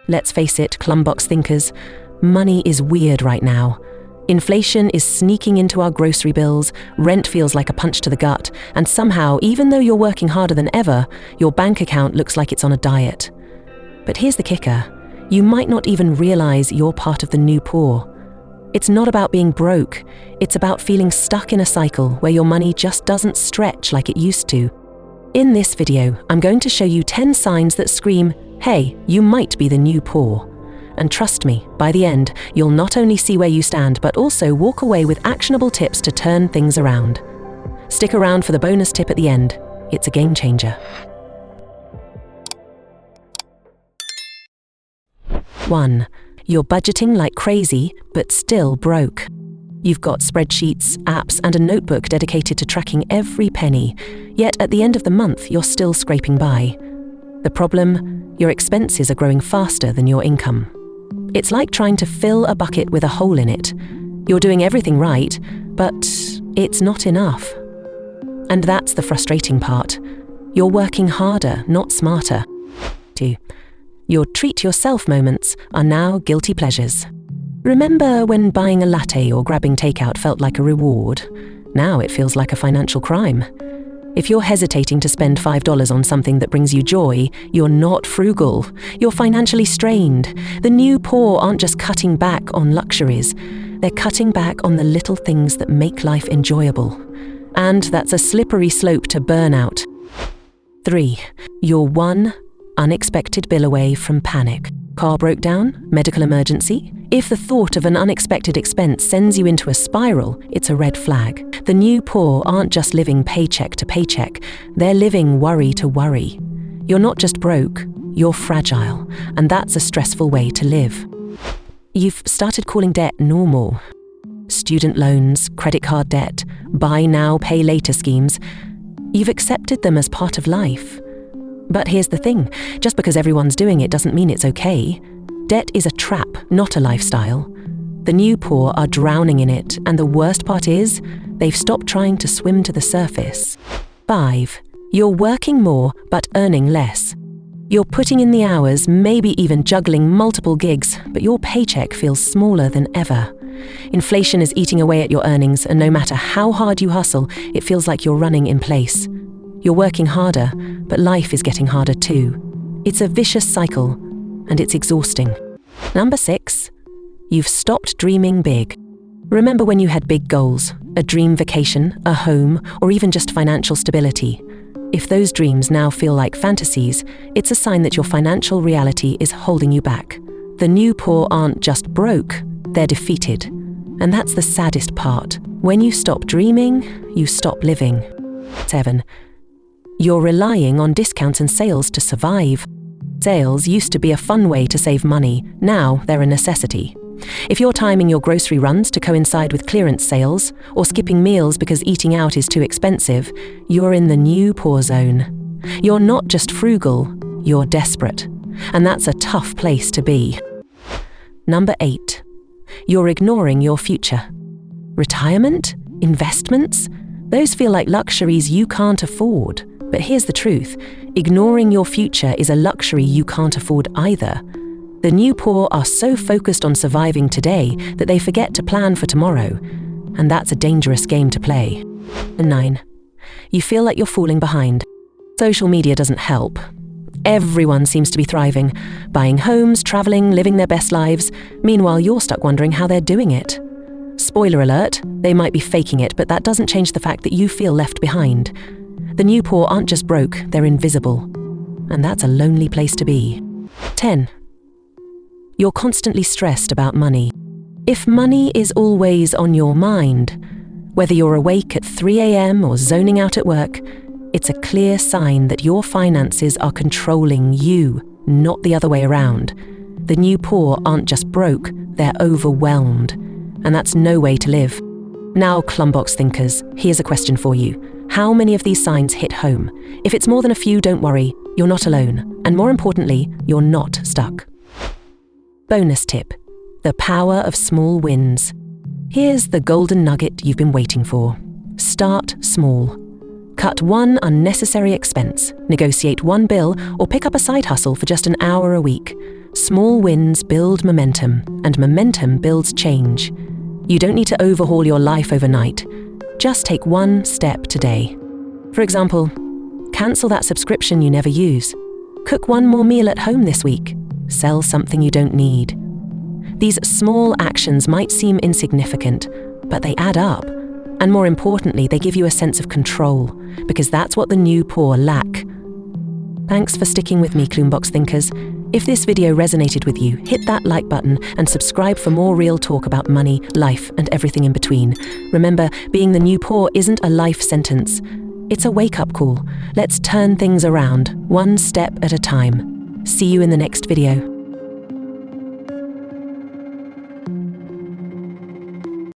Let's face it, Klumbox thinkers, money is weird right now. Inflation is sneaking into our grocery bills, rent feels like a punch to the gut, and somehow, even though you're working harder than ever, your bank account looks like it's on a diet. But here's the kicker. You might not even realize you're part of the new poor. It's not about being broke. It's about feeling stuck in a cycle where your money just doesn't stretch like it used to. In this video, I'm going to show you 10 signs that scream, hey, you might be the new poor. And trust me, by the end, you'll not only see where you stand, but also walk away with actionable tips to turn things around. Stick around for the bonus tip at the end. It's a game changer. 1. You're budgeting like crazy, but still broke. You've got spreadsheets, apps, and a notebook dedicated to tracking every penny, yet at the end of the month, you're still scraping by. The problem? Your expenses are growing faster than your income. It's like trying to fill a bucket with a hole in it. You're doing everything right, but it's not enough. And that's the frustrating part. You're working harder, not smarter. 2. Your treat-yourself moments are now guilty pleasures. Remember when buying a latte or grabbing takeout felt like a reward? Now it feels like a financial crime. If you're hesitating to spend $5 on something that brings you joy, you're not frugal. You're financially strained. The new poor aren't just cutting back on luxuries. They're cutting back on the little things that make life enjoyable. And that's a slippery slope to burnout. 3. You're one unexpected bill away from panic. Car broke down? Medical emergency? If the thought of an unexpected expense sends you into a spiral, it's a red flag. The new poor aren't just living paycheck to paycheck, they're living worry to worry. You're not just broke, you're fragile, and that's a stressful way to live. You've started calling debt normal. Student loans, credit card debt, buy now, pay later schemes. You've accepted them as part of life. But here's the thing, just because everyone's doing it doesn't mean it's okay. Debt is a trap, not a lifestyle. The new poor are drowning in it, and the worst part is, they've stopped trying to swim to the surface. 5. You're working more, but earning less. You're putting in the hours, maybe even juggling multiple gigs, but your paycheck feels smaller than ever. Inflation is eating away at your earnings, and no matter how hard you hustle, it feels like you're running in place. You're working harder, but life is getting harder too. It's a vicious cycle, and it's exhausting. 6. You've stopped dreaming big. Remember when you had big goals, a dream vacation, a home, or even just financial stability? If those dreams now feel like fantasies, it's a sign that your financial reality is holding you back. The new poor aren't just broke, they're defeated. And that's the saddest part. When you stop dreaming, you stop living. 7. You're relying on discounts and sales to survive. Sales used to be a fun way to save money, now they're a necessity. If you're timing your grocery runs to coincide with clearance sales, or skipping meals because eating out is too expensive, you're in the new poor zone. You're not just frugal, you're desperate. And that's a tough place to be. 8. You're ignoring your future. Retirement? Investments? Those feel like luxuries you can't afford. But here's the truth, ignoring your future is a luxury you can't afford either. The new poor are so focused on surviving today that they forget to plan for tomorrow, and that's a dangerous game to play. 9. You feel like you're falling behind. Social media doesn't help. Everyone seems to be thriving, buying homes, traveling, living their best lives. Meanwhile, you're stuck wondering how they're doing it. Spoiler alert, they might be faking it, but that doesn't change the fact that you feel left behind. The new poor aren't just broke, they're invisible. And that's a lonely place to be. 10. You're constantly stressed about money. If money is always on your mind, whether you're awake at 3 a.m. or zoning out at work, it's a clear sign that your finances are controlling you, not the other way around. The new poor aren't just broke, they're overwhelmed. And that's no way to live. Now, Klumbox thinkers, here's a question for you. How many of these signs hit home? If it's more than a few, don't worry, you're not alone. And more importantly, you're not stuck. Bonus tip: the power of small wins. Here's the golden nugget you've been waiting for. Start small. Cut one unnecessary expense, negotiate one bill, or pick up a side hustle for just an hour a week. Small wins build momentum, and momentum builds change. You don't need to overhaul your life overnight. Just take one step today. For example, cancel that subscription you never use. Cook one more meal at home this week. Sell something you don't need. These small actions might seem insignificant, but they add up. And more importantly, they give you a sense of control, because that's what the new poor lack. Thanks for sticking with me, Klumbox thinkers. If this video resonated with you, hit that like button and subscribe for more real talk about money, life, and everything in between. Remember, being the new poor isn't a life sentence. It's a wake-up call. Let's turn things around, one step at a time. See you in the next video.